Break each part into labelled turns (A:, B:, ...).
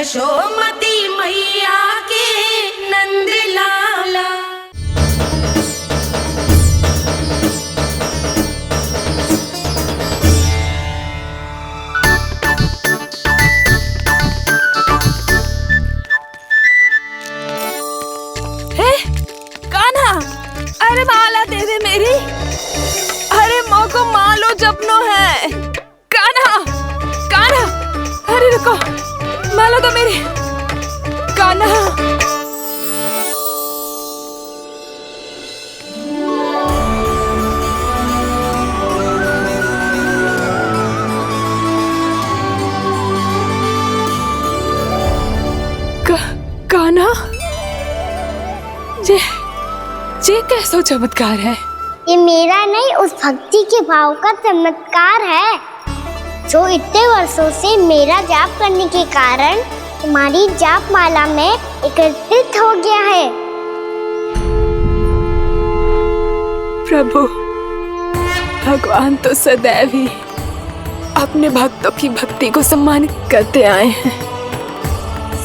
A: यशोमती मैया के नंद लाला।
B: कान्हा, अरे माला दे दे मेरी। अरे माँ को मालो जपनो है। कान्हा, कान्हा, अरे रुको, माला दो मेरी। कान्हा, कान्हा, ये कैसा चमत्कार है?
C: ये मेरा नहीं, उस भक्ति के भाव का चमत्कार है जो इतने वर्षों से मेरा जाप करने के कारण तुम्हारी जाप माला में एकत्रित हो गया है।
B: प्रभु, भगवान तो सदैव ही अपने भक्तों की भक्ति को सम्मानित करते आए हैं।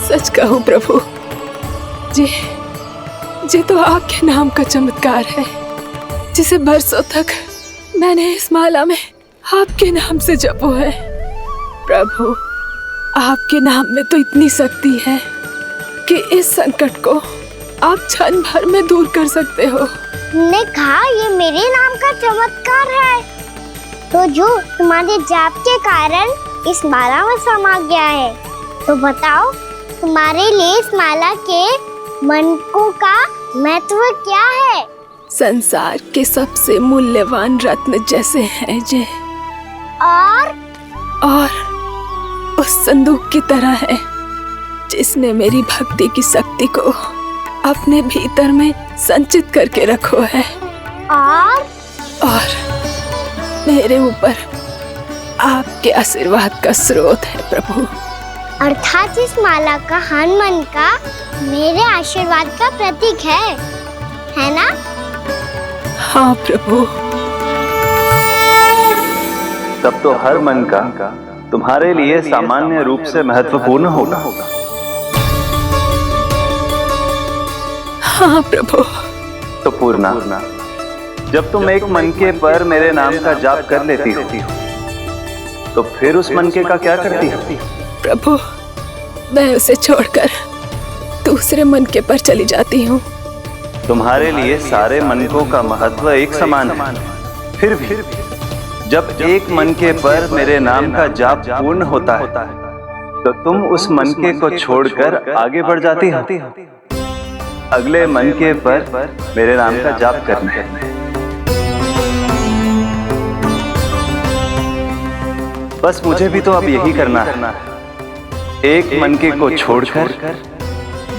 B: सच कहूं प्रभु, ये तो आपके नाम का चमत्कार है, जिसे बरसों तक मैंने इस माला में आपके नाम से जपो है। प्रभु, आपके नाम में तो इतनी शक्ति है कि इस संकट को आप क्षण भर में दूर कर सकते हो।
C: तुमने कहा ये मेरे नाम का चमत्कार है, तो जो तुम्हारे जाप के कारण इस माला में समा गया है, तो बताओ तुम्हारे लिए इस माला के मनकों का महत्व क्या है?
B: संसार के सबसे मूल्यवान रत्न जैसे हैं ये, और उस संदूक की तरह है जिसने मेरी भक्ति की शक्ति को अपने भीतर में संचित करके रखो है। और मेरे ऊपर आपके आशीर्वाद का स्रोत है प्रभु।
C: अर्थात इस माला का हनुमान का मेरे आशीर्वाद का प्रतीक है ना?
B: हाँ प्रभु।
D: तब तो हर मन का तुम्हारे लिए सामान्य रूप से महत्वपूर्ण होगा।
B: हाँ प्रभु।
D: तो पूर्णा, जब तुम एक मनके पर मेरे नाम का जाप कर लेती हो, तो फिर उस मनके का क्या करती हो?
B: प्रभु, मैं उसे छोड़कर दूसरे मनके पर चली जाती हूँ।
D: तुम्हारे लिए सारे मनकों का महत्व एक समान है। फिर भी जब एक मनके पर मेरे नाम का जाप पूर्ण होता है, तो तुम उस मनके को छोड़कर आगे बढ़ जाती हो अगले मनके पर मेरे नाम का जाप करने। बस मुझे भी तो अब यही करना है, एक मनके को छोड़कर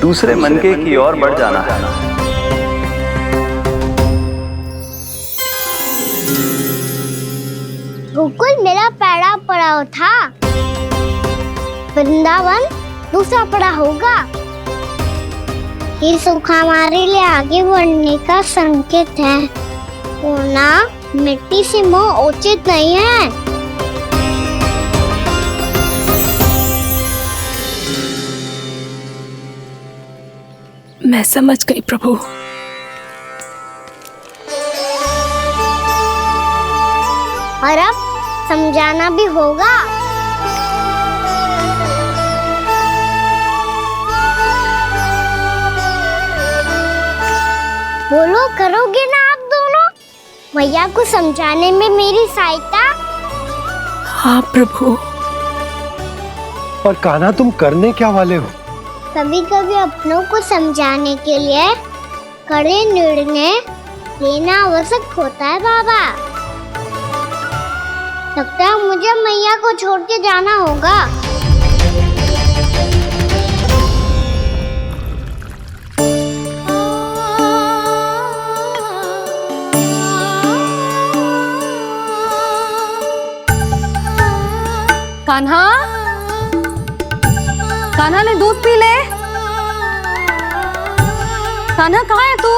D: दूसरे मनके की ओर बढ़ जाना है।
C: गोकुल मेरा पहला पड़ाव था, वृंदावन दूसरा पड़ा होगा। ये सुख हमारे लिए आगे बढ़ने का संकेत है, वरना मिट्टी से मोह उचित नहीं है।
B: मैं समझ गई प्रभु।
C: और अब समझाना भी होगा। बोलो, करोगे ना आप दोनों? भैया को समझाने में मेरी सहायता?
B: हाँ प्रभु।
E: और कान्हा, तुम करने क्या वाले हो?
C: कभी कभी अपनों को समझाने के लिए कड़े निर्णय लेना आवश्यक होता है बाबा। लगता है मुझे मैया को छोड़ के जाना होगा।
F: कान्हा, कान्हा ने दूध पी ले। कान्हा कहाँ है तू?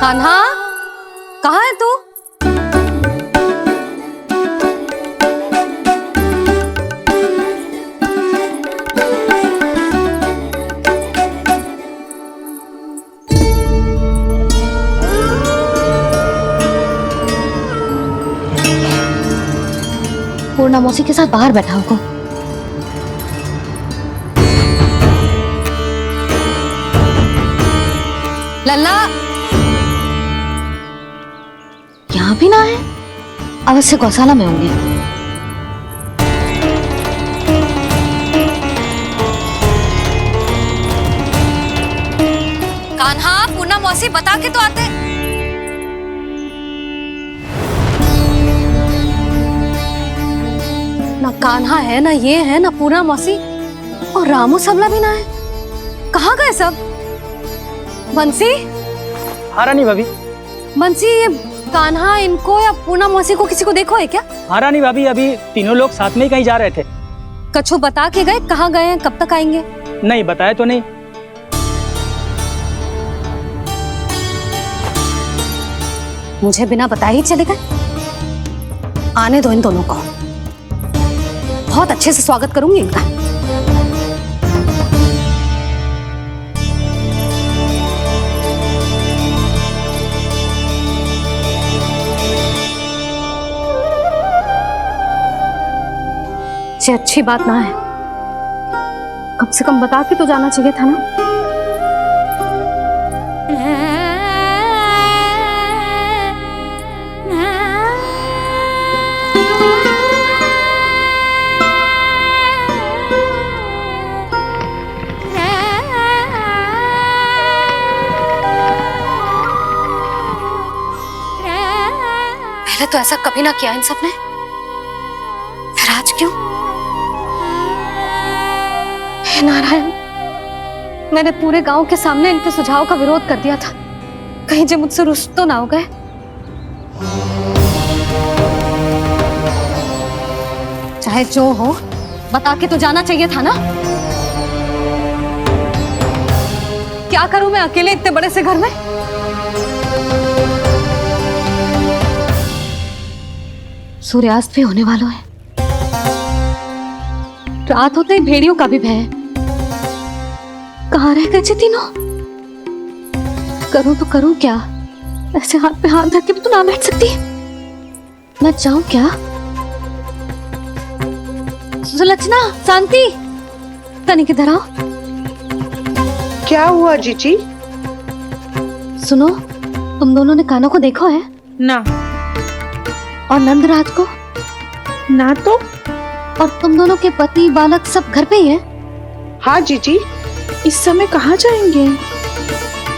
F: कान्हा, कहाँ है तू? पूर्णा मौसी के साथ बाहर बैठा होगा। लल्ला यहाँ भी ना है, अवश्य गौशाला में होंगे। कान्हा, पूर्णा मौसी बता के तो आते। ना कान्हा है, ना ये है, ना पूर्णा मौसी, और रामू सबला भी ना है। कहाँ गए सब? बंसी?
G: हाँ रानी भाभी।
F: बंसी, ये कान्हा इनको या पूर्णा मौसी को किसी को देखो है क्या?
G: हाँ रानी भाभी, अभी तीनों लोग साथ में ही कहीं जा रहे थे।
F: कछु बता के गए कहाँ गए हैं, कब तक आएंगे?
G: नहीं बताया तो नहीं।
F: मुझे बिना बताए ही चले गए। आने दो इन दोनों को, बहुत अच्छे से स्वागत करूंगी इनका। ये अच्छी बात ना है, कम से कम बता के तो जाना चाहिए था ना। पहले तो ऐसा कभी ना किया इन सब ने, फिर आज क्यों? हे नारायण, मैंने पूरे गांव के सामने इनके सुझाव का विरोध कर दिया था, कहीं जो मुझसे रुष्ट तो ना हो गए। चाहे जो हो, बता के तो जाना चाहिए था ना। क्या करूं मैं अकेले इतने बड़े से घर में? सूर्यास्त भी होने वाला है, रात होते ही भेड़ियों का भी भय है। कहाँ रह गए तीनों? करूं तो करूं क्या? ऐसे हाथ पे हाथ रख के भी तो ना बैठ सकती। मैं जाऊं क्या? सुलक्षणा, शांति, तनिक इधर आओ।
H: क्या हुआ जीजी?
F: सुनो, तुम दोनों ने कान्हा को देखा है?
H: ना।
F: और नंदराज को?
H: ना तो।
F: और तुम दोनों के पति बालक सब घर पे ही है?
H: हाँ जीजी।
I: इस समय कहाँ जाएंगे?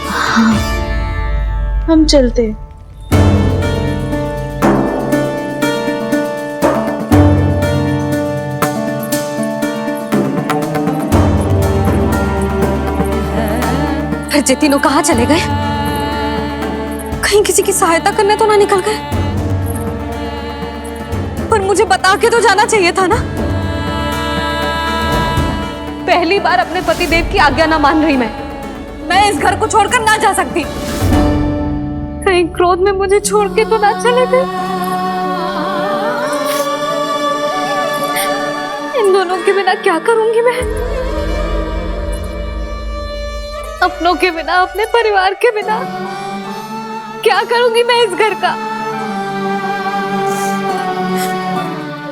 F: हाँ।
I: हम चलते।
F: फिर ये तीनों कहाँ चले गए? कहीं किसी की सहायता करने तो ना निकल गए? पर मुझे बता के तो जाना चाहिए था ना। पहली बार अपने पतिदेव की आज्ञा ना मान रही मैं इस घर को छोड़कर ना जा सकती। कहीं क्रोध में मुझे छोड़ के तो ना चले गए। इन दोनों के बिना क्या करूंगी मैं? अपनों के बिना, अपने परिवार के बिना क्या करूंगी मैं इस घर का?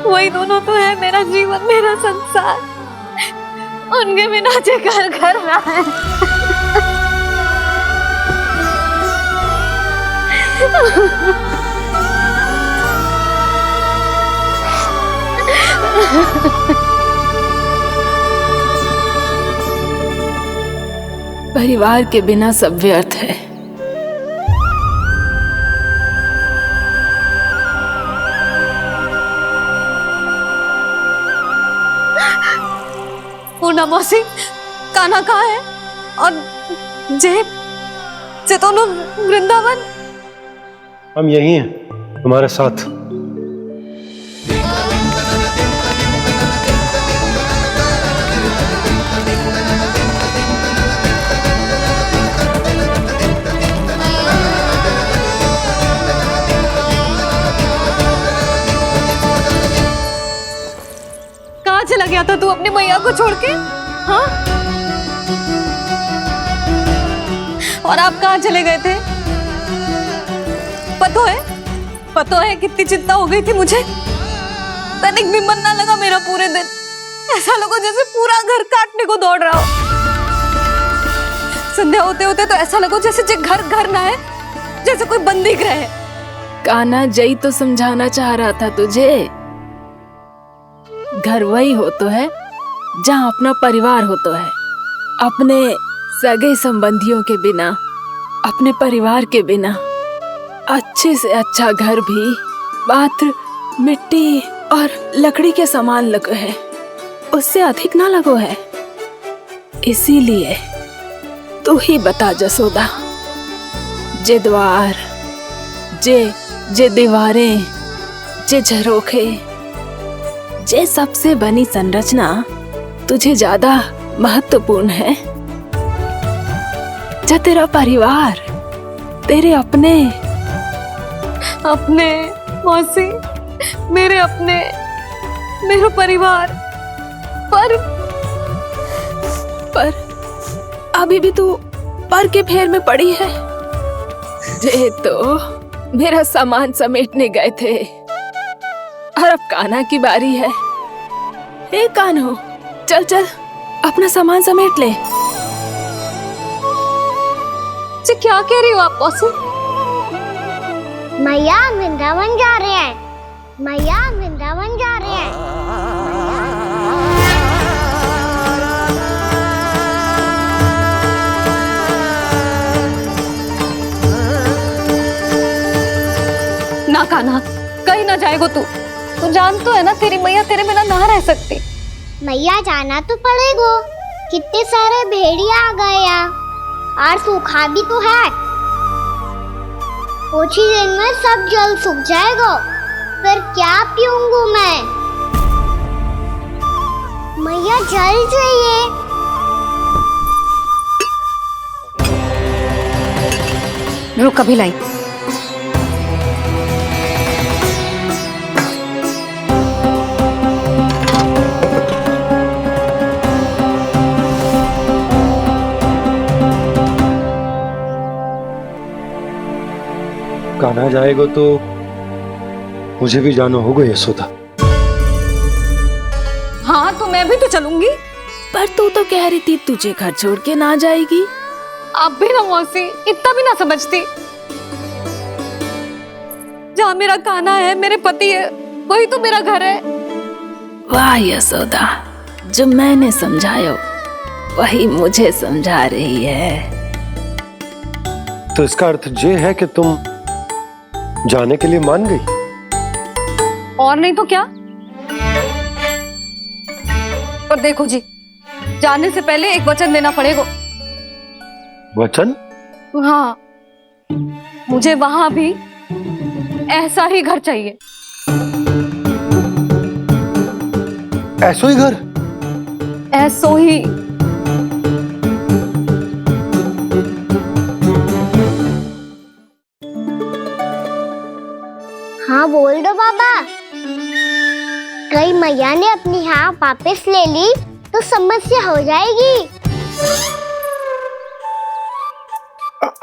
F: वही दोनों तो है मेरा जीवन, मेरा संसार। उनके बिना जे घर घर रहा है।
B: परिवार के बिना सब व्यर्थ है।
F: पूर्णा मौसी, कान्हा कहाँ है? और जे दोनों वृंदावन?
E: हम यही हैं, तुम्हारे साथ।
F: कहाँ चला गया था तू अपनी मैया को छोड़ के? हाँ? और आप कहाँ चले गए थे? पता है कितनी चिंता हो गई थी मुझे। तनिक भी मन ना लगा मेरा पूरे दिन। ऐसा लगा जैसे पूरा घर काटने को दौड़ रहा हो। संध्या होते होते तो ऐसा लगा जैसे जे घर घर ना है, जैसे कोई बंदी गृह है।
B: कान्हा जई तो समझाना चाह रहा था तुझे। घर वही हो तो है जहाँ अपना परिवार हो तो है। अपने सगे संबंधियों के बिना, अपने परिवार के बिना अच्छे से अच्छा घर भी मात्र मिट्टी और लकड़ी के समान लगो है, उससे अधिक ना लगो है। इसीलिए तू ही बता जसोदा, जे द्वार, जे दीवारें, जे झरोखे, जे सबसे बनी संरचना तुझे ज्यादा महत्वपूर्ण है? जा तेरा परिवार, तेरे अपने
F: मौसी, मेरे अपने, मेरा परिवार। पर अभी भी तू पर के फेर में पड़ी है। जे तो मेरा सामान समेटने गए थे और अब कान्हा की बारी है। हे कान्हो, चल चल अपना सामान समेट ले। जी क्या कह रही हो आप मौसी?
C: मैया वृंदावन जा रहे हैं, मैया वृंदावन जा रहे हैं।
F: ना कान्हा, कहीं ना जाएगो तू जान तो है ना तेरी मैया तेरे बिना ना रह सकती।
C: मैया जाना तो पड़ेगा, कितने सारे भेड़िया आ गए यहाँ, और सूखा भी तो है। कुछ ही दिन में सब जल सूख जाएगा, फिर क्या पीऊंगी मैं? मैया जल चाहिए।
F: रुक अभी लाई।
E: कान्हा जाएगा तो मुझे भी जाना होगा यशोदा।
F: हाँ तो मैं भी तो चलूंगी।
B: पर तू तो कह रही थी तुझे घर छोड़ के ना जाएगी।
F: अब भी ना मौसी, इतना भी ना समझती। जहाँ मेरा कान्हा है, मेरे पति है, वही तो मेरा घर है।
B: वाह यशोदा, जो मैंने समझाया वही मुझे समझा रही है।
E: तो इसका अर्थ ये है कि तुम जाने के लिए मान गई?
F: और नहीं तो क्या। पर देखो जी, जाने से पहले एक वचन देना पड़ेगा।
E: वचन?
F: हाँ, मुझे वहां भी ऐसा ही घर चाहिए।
E: ऐसो ही घर?
F: ऐसो ही।
C: हाँ बोल दो बाबा। कहीं मैया ने अपनी हाँ वापस ले ली तो समस्या हो जाएगी।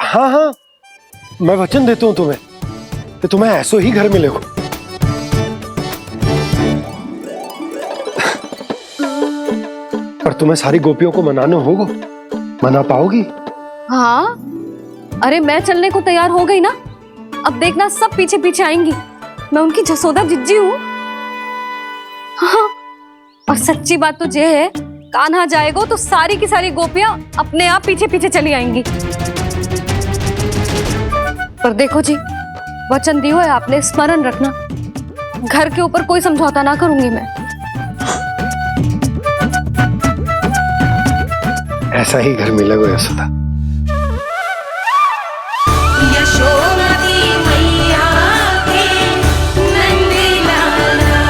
E: हाँ हाँ, मैं वचन देता हूँ तुम्हें कि तुम्हें ऐसो ही घर मिलेगा। पर तुम्हें सारी गोपियों को मनाना होगा। मना पाओगी?
F: हाँ, अरे मैं चलने को तैयार हो गई ना। अब देखना सब पीछे पीछे आएंगी। मैं उनकी जसोदा जिज्जी हूँ। हाँ, और सच्ची बात तो ये है, कान्हा जाएगा तो सारी की सारी गोपियां अपने आप पीछे पीछे चली आएंगी। पर देखो जी, वचन दियो है आपने, स्मरण रखना। घर के ऊपर कोई समझौता ना करूंगी मैं।
E: ऐसा ही घर मिलेगा यशोदा।
A: यशोमती मैया के नंद लाला,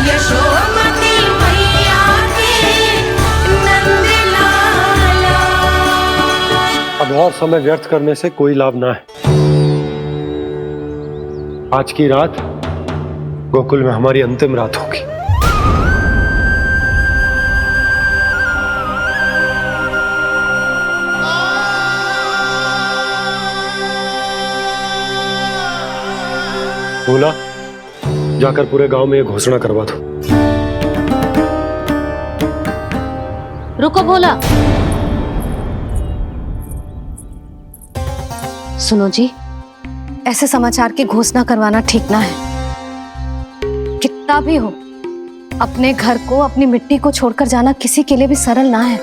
A: यशोमती मैया के नंद लाला।
E: अब और समय व्यर्थ करने से कोई लाभ ना है। आज की रात गोकुल में हमारी अंतिम रात होगी। बोला जाकर पूरे गांव में ये घोषणा करवा दो।
J: रुको भोला। सुनो जी, ऐसे समाचार की घोषणा करवाना ठीक ना है। कितना भी हो, अपने घर को, अपनी मिट्टी को छोड़कर जाना किसी के लिए भी सरल ना है।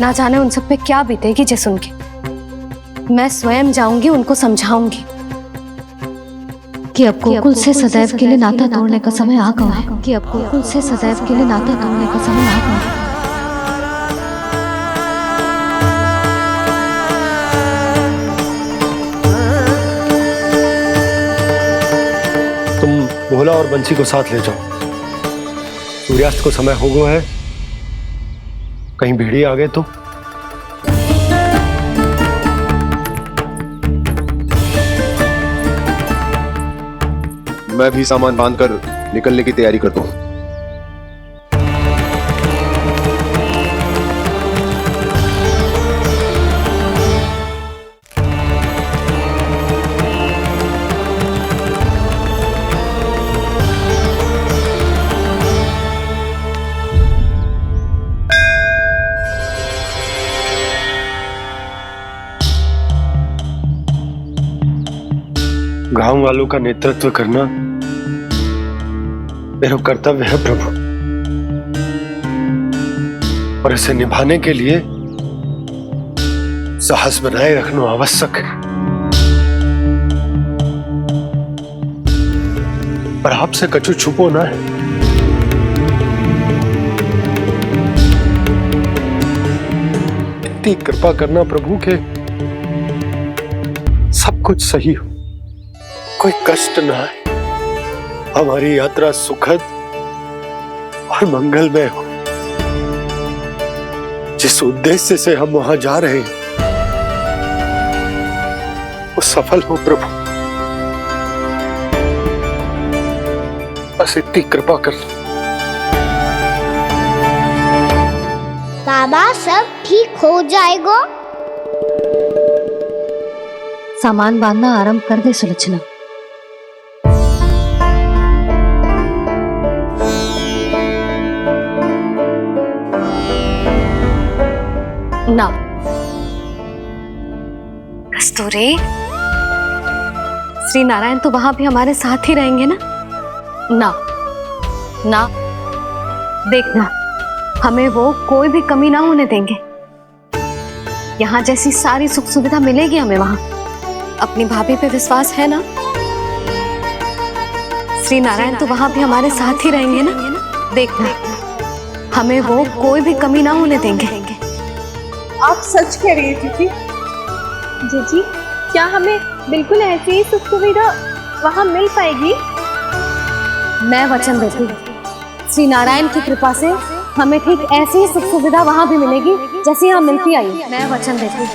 J: ना जाने उन सब पे क्या बीतेगी जे सुन के। मैं स्वयं जाऊंगी, उनको समझाऊंगी कि अब गोकुल से सदैव के लिए नाता तोड़ने का समय आ गया है। कि अब गोकुल से सदैव के लिए नाता तोड़ने का समय आ गया है।
E: तुम भोला और बंसी को साथ ले जाओ। सूर्यास्त को समय हो गया है, कहीं भेड़िए आ गए तो।
K: मैं भी सामान बांधकर निकलने की तैयारी करता हूँ।
E: गांव वालों का नेतृत्व करना मेरा कर्तव्य है प्रभु, और इसे निभाने के लिए साहस बनाए रखना आवश्यक है। पर आपसे कछु छुपो ना है। इतनी कृपा करना प्रभु के सब कुछ सही हो, कोई कष्ट ना है, हमारी यात्रा सुखद और मंगलमय हो। जिस उद्देश्य से हम वहां जा रहे हैं वो सफल हो प्रभु, बस इतनी कृपा कर।
C: बाबा सब ठीक हो जाएगा।
J: सामान बांधना आरंभ कर दे सुलोचना। ना कस्तूरी, श्री नारायण तो वहां भी हमारे साथ ही रहेंगे ना? ना ना, देखना, हमें वो कोई भी कमी ना होने देंगे। यहाँ जैसी सारी सुख सुविधा मिलेगी हमें वहां। अपनी भाभी पे विश्वास है ना? श्री नारायण तो वहां भी हमारे साथ ही रहेंगे ना? देखना, हमें वो कोई भी कमी ना होने देंगे।
I: आप सच कह रही है जीजी। जीजी, क्या हमें बिल्कुल ऐसी ही सुख सुविधा वहाँ मिल पाएगी?
J: मैं वचन देती हूँ, श्री नारायण की कृपा से हमें ठीक ऐसी ही सुख सुविधा वहाँ भी मिलेगी जैसी यहाँ मिलती आई। मैं वचन देती हूँ,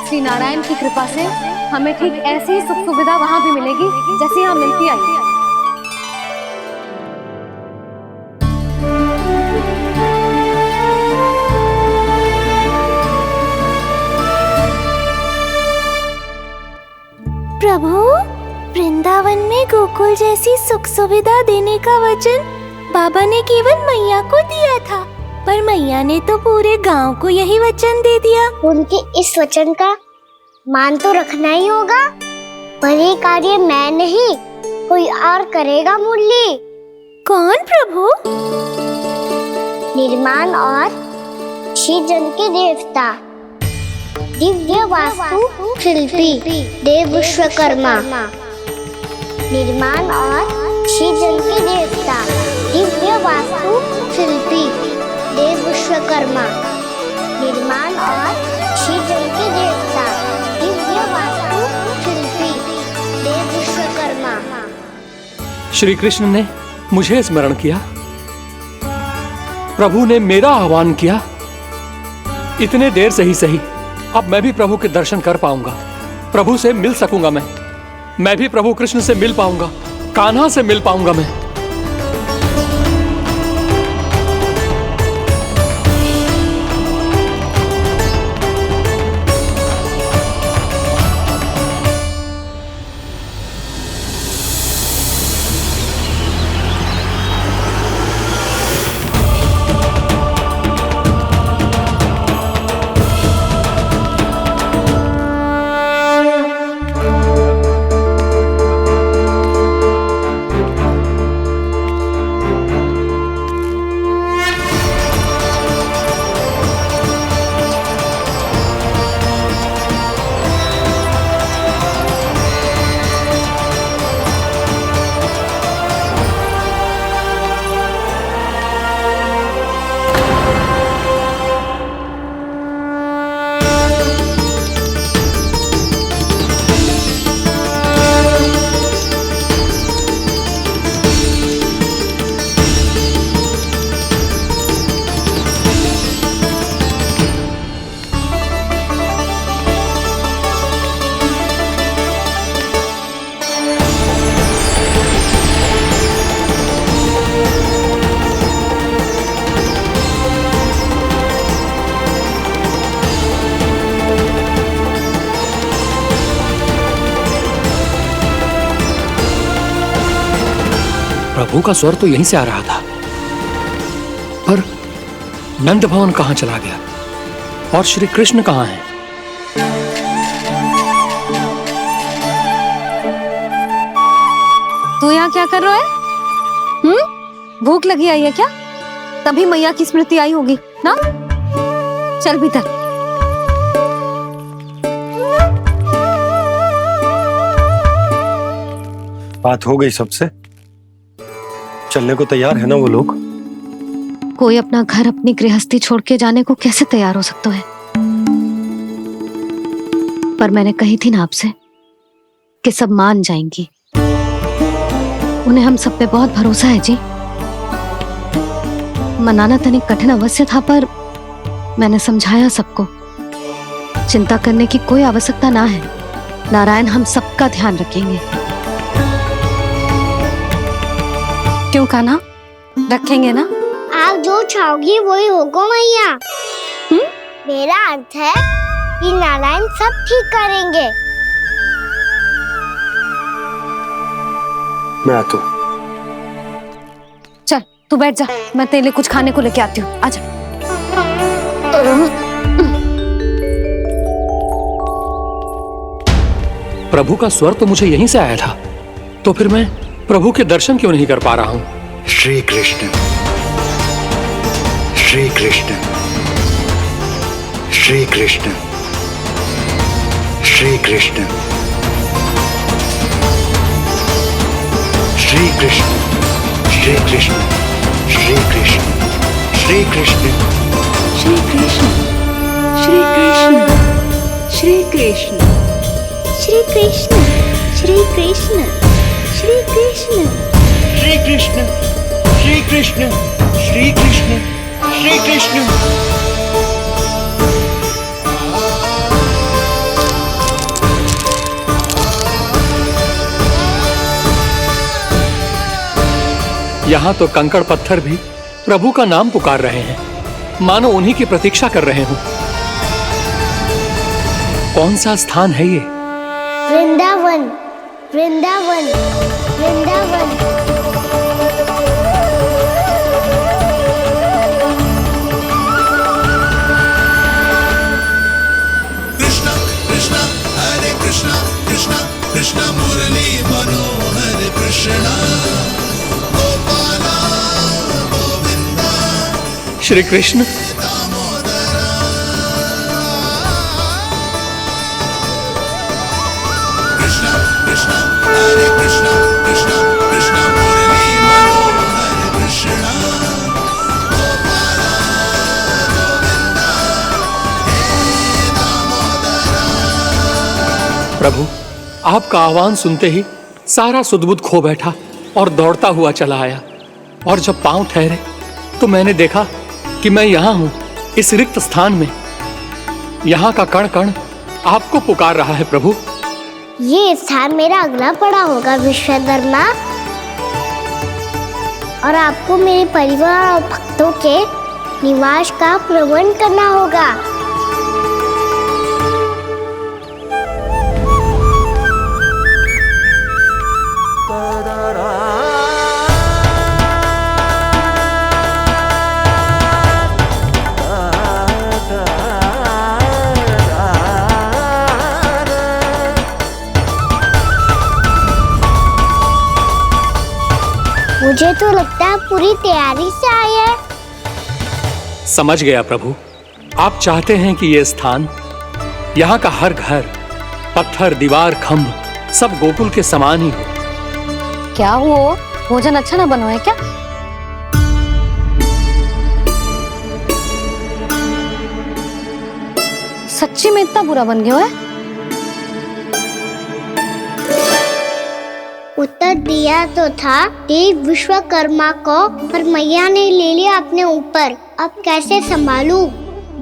J: श्री नारायण की कृपा से हमें ठीक ऐसी ही सुख सुविधा वहाँ भी मिलेगी जैसी यहाँ मिलती आई।
C: प्रभु, वृंदावन में गोकुल जैसी सुख सुविधा देने का वचन बाबा ने केवल मैया को दिया था, पर मैया ने तो पूरे गांव को यही वचन दे दिया। उनके इस वचन का मान तो रखना ही होगा, पर ये कार्य मैं नहीं, कोई और करेगा। मुरली कौन प्रभु? निर्माण और सृजन के देवता, दिव्य वास्तु शिल्पी देव विश्वकर्मा। निर्माण और सृजन के देवता, दिव्य वास्तु शिल्पी देव विश्वकर्मा। निर्माण और सृजन के देवता, दिव्य वास्तु शिल्पी देव विश्वकर्मा।
L: श्री कृष्ण ने मुझे स्मरण किया, प्रभु ने मेरा आह्वान किया। इतने देर से ही सही, अब मैं भी प्रभु के दर्शन कर पाऊंगा, प्रभु से मिल सकूंगा। मैं भी प्रभु कृष्ण से मिल पाऊंगा, कान्हा से मिल पाऊंगा मैं। प्रभु का स्वर तो यहीं से आ रहा था, पर नंद भवन कहां चला गया और श्री कृष्ण कहां हैं?
J: तू यहाँ क्या कर रहा है? भूख लगी आई है क्या? तभी मैया की स्मृति आई होगी ना? चल भीतर।
E: बात हो गई सबसे? चलने को तैयार है ना वो लोग?
J: कोई अपना घर अपनी गृहस्थी छोड़ के जाने को कैसे तैयार हो सकता है? पर मैंने कही थी ना आपसे कि सब मान जाएंगी। उन्हें हम सब पे बहुत भरोसा है जी। मनाना तनिक कठिन अवश्य था, पर मैंने समझाया सबको। चिंता करने की कोई आवश्यकता ना है। नारायण हम सबका ध्यान रखेंगे। क्यों कान्हा, रखेंगे ना?
C: आप जो चाहोगी वही होगा मैया। मेरा अर्थ है कि नारायण सब ठीक करेंगे।
E: मैं आता हूं।
J: चल तू बैठ जा, मैं तेरे लिए कुछ खाने को लेके आती हूँ। आजा।
L: प्रभु का स्वर तो मुझे यहीं से आया था, तो फिर मैं प्रभु के दर्शन क्यों नहीं कर पा रहा हूँ?
M: श्री कृष्ण, श्री कृष्ण, श्री कृष्ण, श्री कृष्ण, श्री कृष्ण, श्री कृष्ण, श्री कृष्ण, श्री कृष्ण,
A: श्री कृष्ण, श्री कृष्ण, श्री कृष्ण,
C: श्री कृष्ण, श्री कृष्ण, श्री कृष्ण,
M: श्री कृष्ण, श्री कृष्ण, श्री कृष्ण, श्री कृष्ण।
L: यहाँ तो कंकड़ पत्थर भी प्रभु का नाम पुकार रहे हैं, मानो उन्हीं की प्रतीक्षा कर रहे हों। कौन सा स्थान है ये?
C: वृंदावन, वृंदावन, वृंदावन।
A: कृष्ण कृष्ण हरे कृष्ण, कृष्ण कृष्ण मुरली मनोहर कृष्ण, गोपाला गोविंदा
L: श्री कृष्ण।
A: कृष्ण कृष्ण हरे कृष्ण, कृष्ण कृष्ण मुरली मनोहर कृष्ण, गोपाला गोविंदा हे दामोदरा।
L: प्रभु, आपका आह्वान सुनते ही सारा सुध-बुध खो बैठा और दौड़ता हुआ चला आया। और जब पांव ठहरे तो मैंने देखा कि मैं यहाँ हूँ, इस रिक्त स्थान में। यहाँ का कण कण आपको पुकार रहा है प्रभु।
C: ये स्थान मेरा अगला पड़ा होगा विश्वकर्मा, और आपको मेरे परिवार और भक्तों के निवास का प्रबंध करना होगा। मुझे तो लगता है पूरी तैयारी से आए हैं।
L: समझ गया प्रभु, आप चाहते हैं कि यह स्थान, यहाँ का हर घर, पत्थर, दीवार, खंभ सब गोकुल के समान ही हो।
J: क्या हो, भोजन अच्छा ना बनो है क्या? सच्ची में इतना बुरा बन गया है?
C: उत्तर दिया तो था देव विश्वकर्मा को, पर मैया ने ले लिया अपने ऊपर। अब कैसे संभालूं?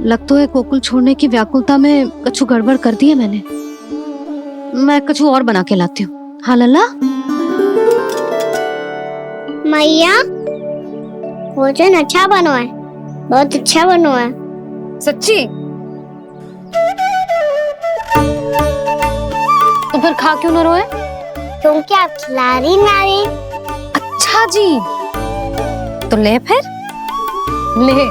J: लगता है गोकुल छोड़ने की व्याकुलता में कछु गड़बड़ कर दी है मैंने। मैं कछु और बना के लाती हूँ। हाँ लल्ला?
C: मैया, भोजन अच्छा बनो है, बहुत अच्छा बनो है।
J: सच्ची? तो फिर खा क्यों न रोए?
C: क्योंकि आप खिला रही नारी।
J: अच्छा, अच्छा जी, तो ले फिर ले।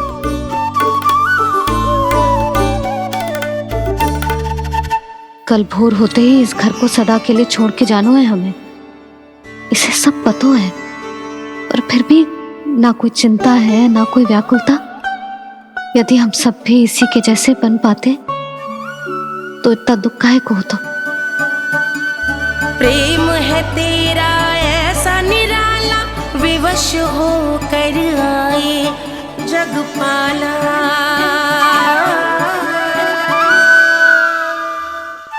J: कल भोर होते ही इस घर को सदा के लिए छोड़ के जाना है हमें, इसे सब पता है, पर फिर भी ना कोई चिंता है ना कोई व्याकुलता। यदि हम सब भी इसी के जैसे बन पाते तो इतना दुख काहे को होता।
N: प्रेम है तेरा ऐसा निराला, विवश हो कर आए जगपाला।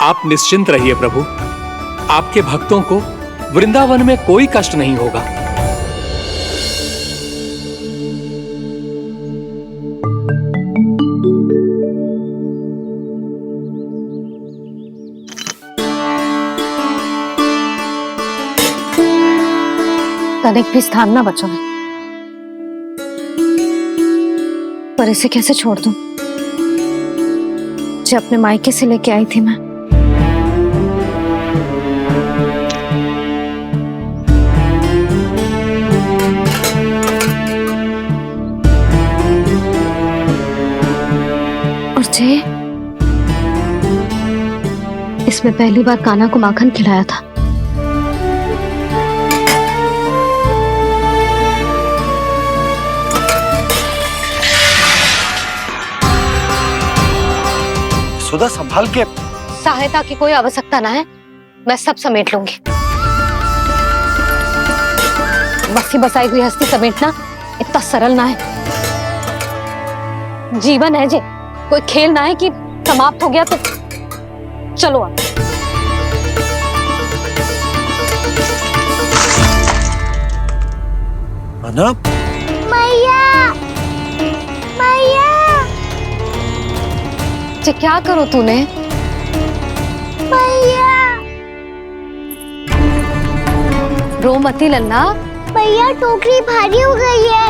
L: आप निश्चिंत रहिए प्रभु, आपके भक्तों को वृंदावन में कोई कष्ट नहीं होगा।
J: तनिक भी स्थान ना बचो है, पर इसे कैसे छोड़ दूं जो अपने मायके से लेके आई थी मैं। और जे इसमें पहली बार कान्हा को माखन खिलाया था।
E: सुधा संभाल के।
J: सहायता की कोई आवश्यकता ना है, मैं सब समेट लूंगी। बसी बसाई गृहस्थी समेटना इतना सरल ना है। जीवन है जे, कोई खेल ना है कि समाप्त हो गया तो चलो आप।
E: अना
C: मैया, मैया,
J: क्या करो तूने?
C: मैया,
J: रो मती लल्ला।
C: भैया टोकरी भारी हो गई है।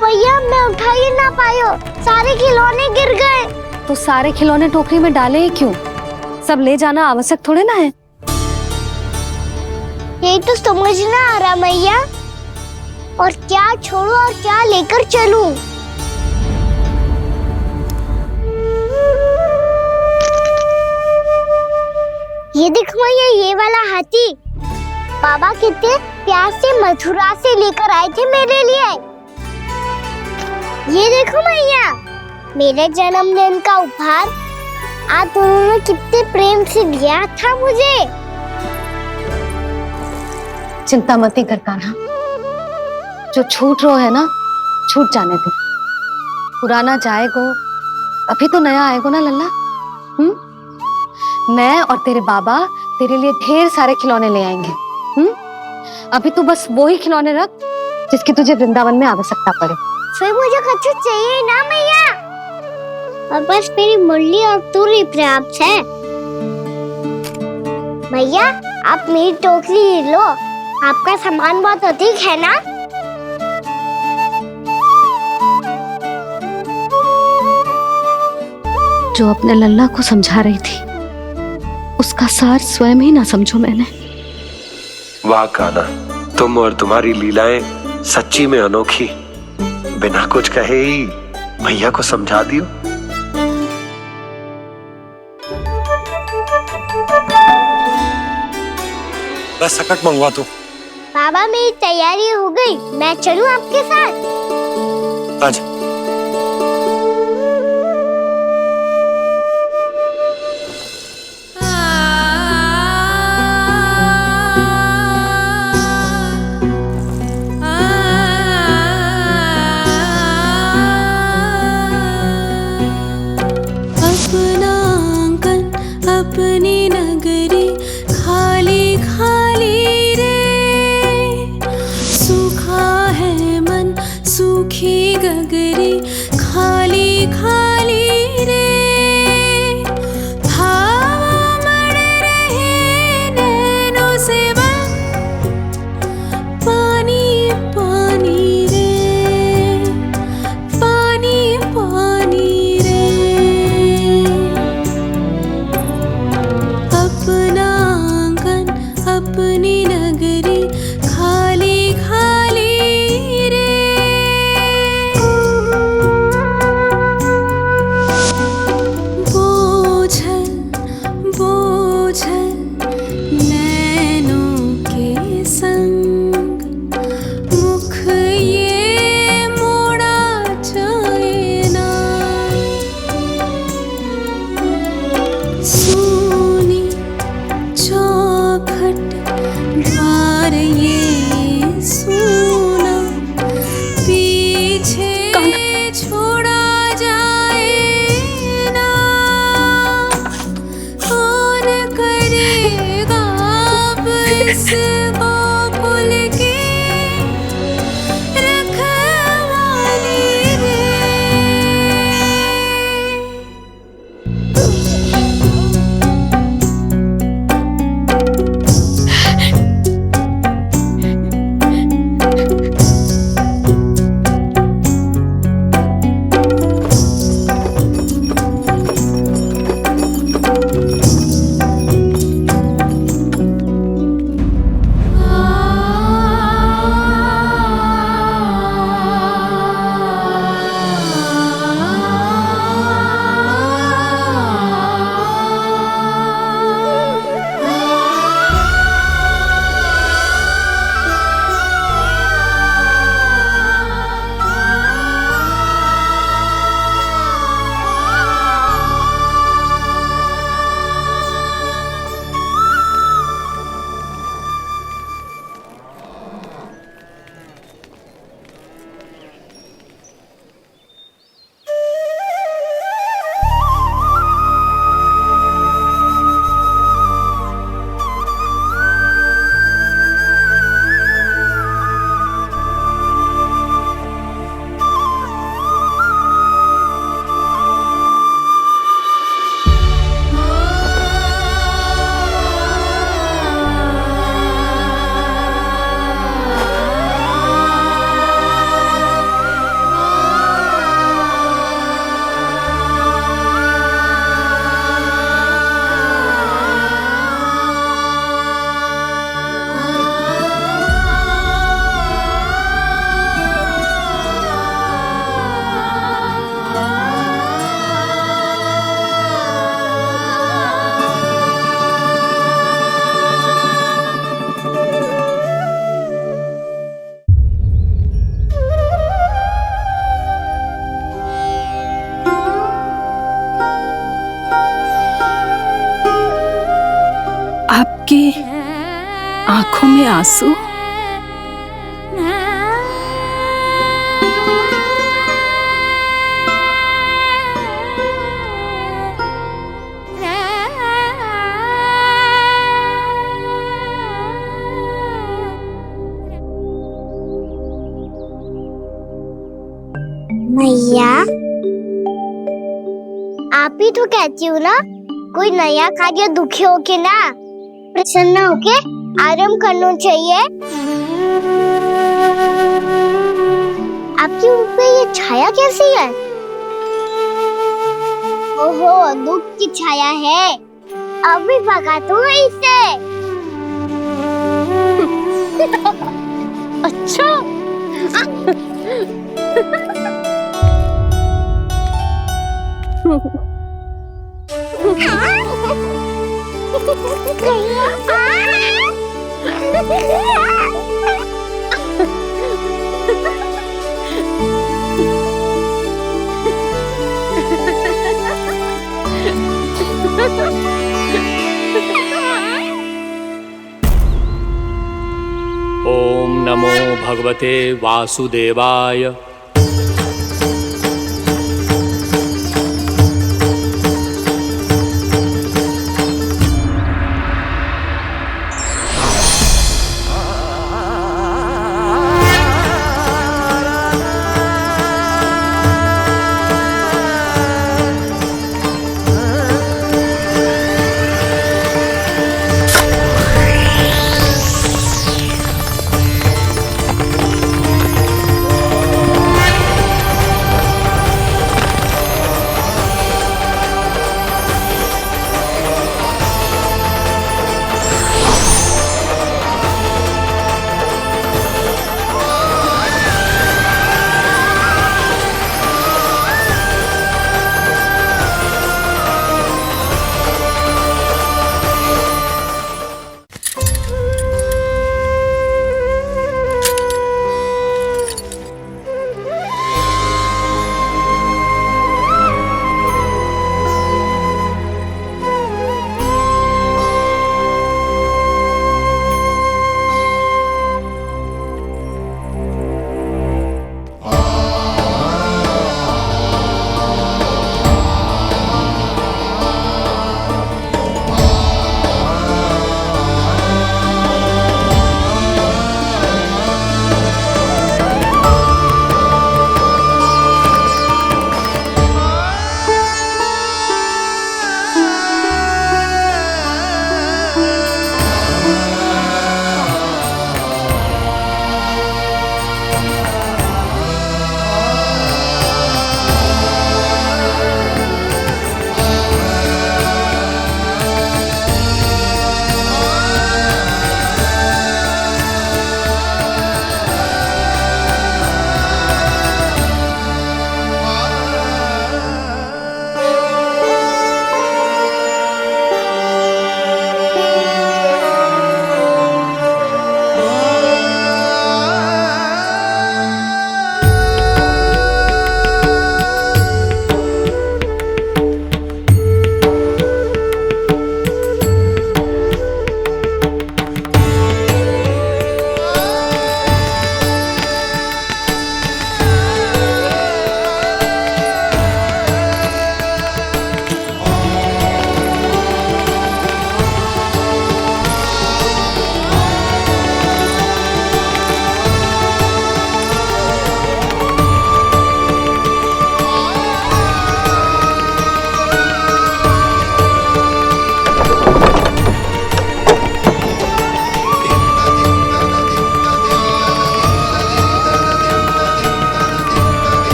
C: भैया मैं उठा ही ना पायो, सारे खिलौने गिर गए।
J: तो सारे खिलौने टोकरी में डाले ही क्यों? सब ले जाना आवश्यक थोड़े ना है।
C: यही तो समझ ना आ रहा मैया, और क्या छोड़ू और क्या लेकर चलूं? ये देखो मैया, ये वाला हाथी बाबा कितने प्यार से मथुरा से लेकर आए थे मेरे लिए। ये देखो मैया, मेरे जन्मदिन का उपहार आज उन्होंने कितने प्रेम से दिया था मुझे।
J: चिंता मत कर कान्हा, जो छूट रो है ना छूट जाने दे। पुराना जाएगो, अभी तो नया आएगो ना लल्ला। मैं और तेरे बाबा तेरे लिए ढेर सारे खिलौने ले आएंगे। अभी तू बस वो ही खिलौने रख जिसकी तुझे वृंदावन में आवश्यकता पड़े।
C: फिर मुझे कुछ चाहिए ना मैया, और बस मेरी मुरली और तू ही पर्याप्त है। भैया आप मेरी टोकरी ले लो, आपका सामान बहुत अधिक है ना।
J: जो अपने लल्ला को समझा रही थी उसका सार स्वयं ही ना समझो मैंने।
K: वाह कान्हा, तुम और तुम्हारी लीलाएं सच्ची में अनोखी। बिना कुछ कहे ही भैया को समझा दियो।
E: बस सकट मंगवा दो।
C: बाबा मेरी तैयारी हो गई, मैं चलूं आपके साथ?
E: आजा।
N: अपनी नगरी खाली खाली रे, सूखा है मन सूखी गगरी खाली खाली रे, हवा मर रहे नैनों से बन पानी पानी रे, पानी पानी रे। अपना आंगन अपनी नगरी खाली खाली फूल की रखवाली रे।
F: आपकी आंखों में आंसू?
C: मैया, आप ही तो कहती हो ना, कोई नया कार्य दुखी होके ना प्रसन्न होके आराम करना चाहिए। आपके मुंह पे ये छाया कैसी है? ओहो, दुख की छाया है। अभी भगा दूं इसे। अच्छा।
L: ओम नमो भगवते वासुदेवाय।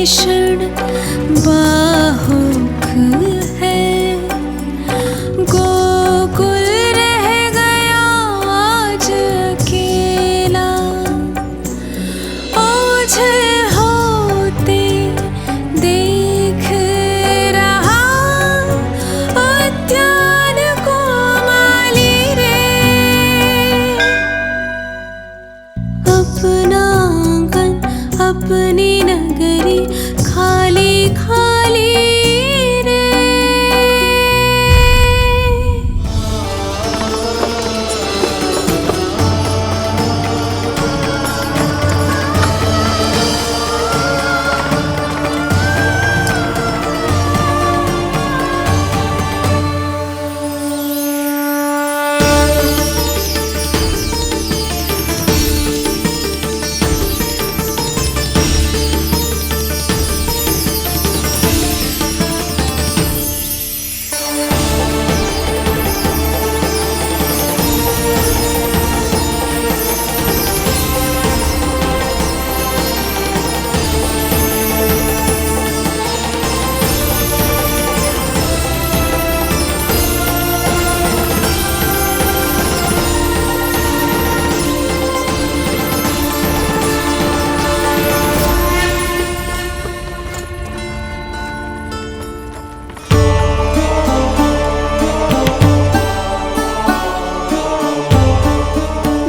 N: भीषण बाहुक है, गोकुल रह गया आज अकेला, ओझल होते देख रहा उद्यान को माली रे। अपना आंगन अपनी नगरी खाली खाली रे।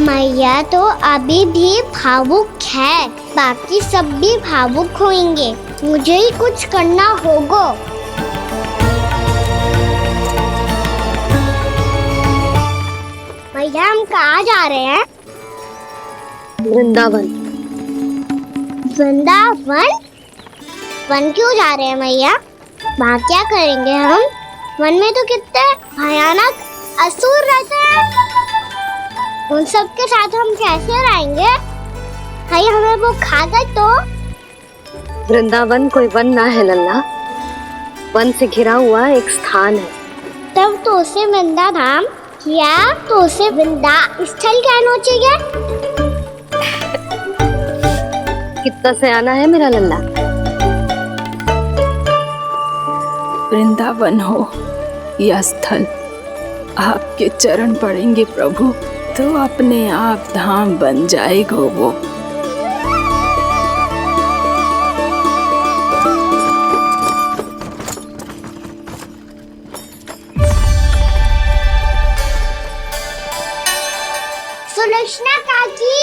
C: मैया तो अभी भी भावुक है, बाकी सब भी भावुक होंगे। मुझे ही कुछ करना होगा। मैया हम कहाँ जा रहे हैं?
J: वृंदावन।
C: वृंदावन? वन क्यों जा रहे हैं मैया? वहाँ क्या करेंगे हम? वन में तो कितने भयानक असुर रहते हैं। उन सब के साथ हम कैसे रहेंगे? कहीं हमें वो खा गए तो?
J: वृंदावन कोई वन ना है लल्ला, वन से घिरा हुआ एक स्थान है।
C: तब तो उसे वृंदा धाम या तो उसे वृंदा स्थल कहना चाहिए।
J: कितना से आना है मेरा लल्ला।
B: वृंदावन हो या स्थल, आपके चरण पड़ेंगे प्रभु तो अपने आप धाम बन जाएगा वो।
C: सुलक्षणा काकी,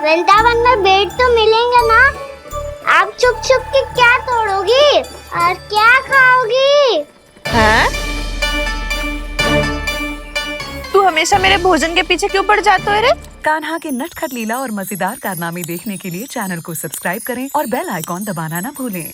C: वृंदावन में बेट तो मिलेंगे ना? आप छुप छुप के क्या तोड़ोगी और क्या खाओगी?
I: हाँ? तू हमेशा मेरे भोजन के पीछे क्यों पड़ जाता है रे?
O: कान्हा के नटखट लीला और मजेदार कारनामे देखने के लिए चैनल को सब्सक्राइब करें और बेल आइकॉन दबाना ना भूलें।